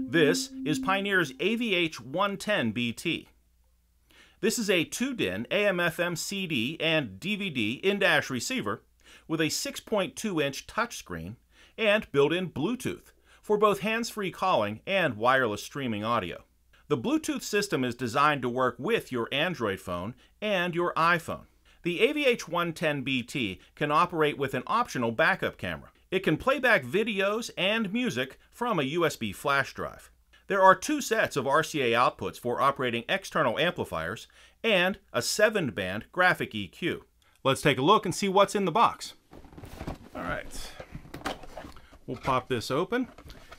This is Pioneer's AVH-110BT. This is a 2-DIN AM/FM CD and DVD in-dash receiver with a 6.2-inch touchscreen and built-in Bluetooth for both hands-free calling and wireless streaming audio. The Bluetooth system is designed to work with your Android phone and your iPhone. The AVH-110BT can operate with an optional backup camera. It can play back videos and music from a USB flash drive. There are 2 sets of RCA outputs for operating external amplifiers and a 7-band graphic EQ. Let's take a look and see what's in the box. All right, we'll pop this open.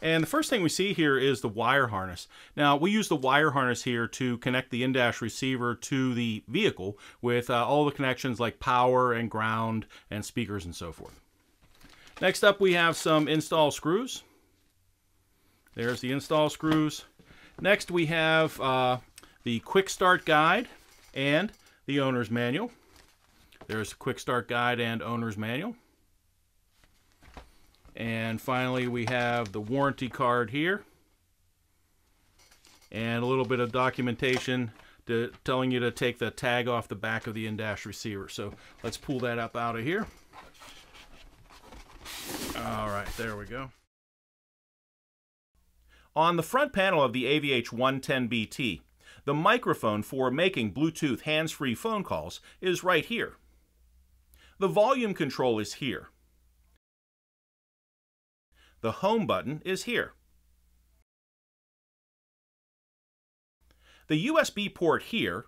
And the first thing we see here is the wire harness. Now, we use the wire harness here to connect the in-dash receiver to the vehicle with all the connections like power and ground and speakers and so forth. Next up, we have some install screws. There's the install screws. Next, we have the quick start guide and the owner's manual. There's the quick start guide and owner's manual. And finally, we have the warranty card here and a little bit of documentation telling you to take the tag off the back of the in-dash receiver. So let's pull that up out of here. All right, there we go. On the front panel of the AVH-110BT, the microphone for making Bluetooth hands-free phone calls is right here. The volume control is here. The home button is here. The USB port here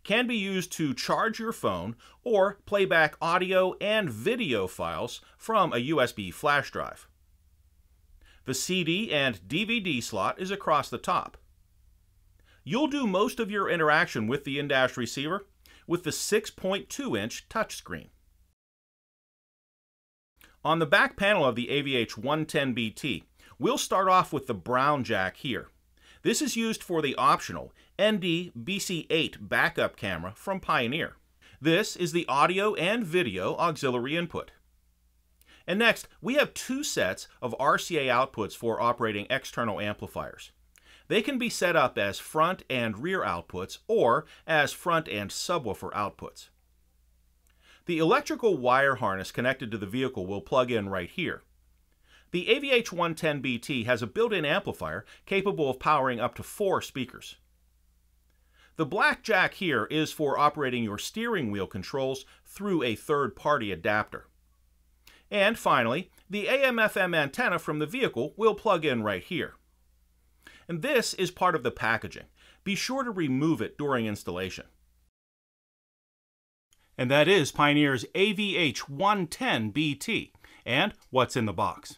can be used to charge your phone or play back audio and video files from a USB flash drive. The CD and DVD slot is across the top. You'll do most of your interaction with the in-dash receiver with the 6.2-inch touchscreen. On the back panel of the AVH-110BT, we'll start off with the brown jack here. This is used for the optional ND-BC8 backup camera from Pioneer. This is the audio and video auxiliary input. And next, we have 2 sets of RCA outputs for operating external amplifiers. They can be set up as front and rear outputs or as front and subwoofer outputs. The electrical wire harness connected to the vehicle will plug in right here. The AVH-110BT has a built-in amplifier capable of powering up to 4 speakers. The black jack here is for operating your steering wheel controls through a third-party adapter. And finally, the AM/FM antenna from the vehicle will plug in right here. And this is part of the packaging. Be sure to remove it during installation. And that is Pioneer's AVH-110BT and what's in the box.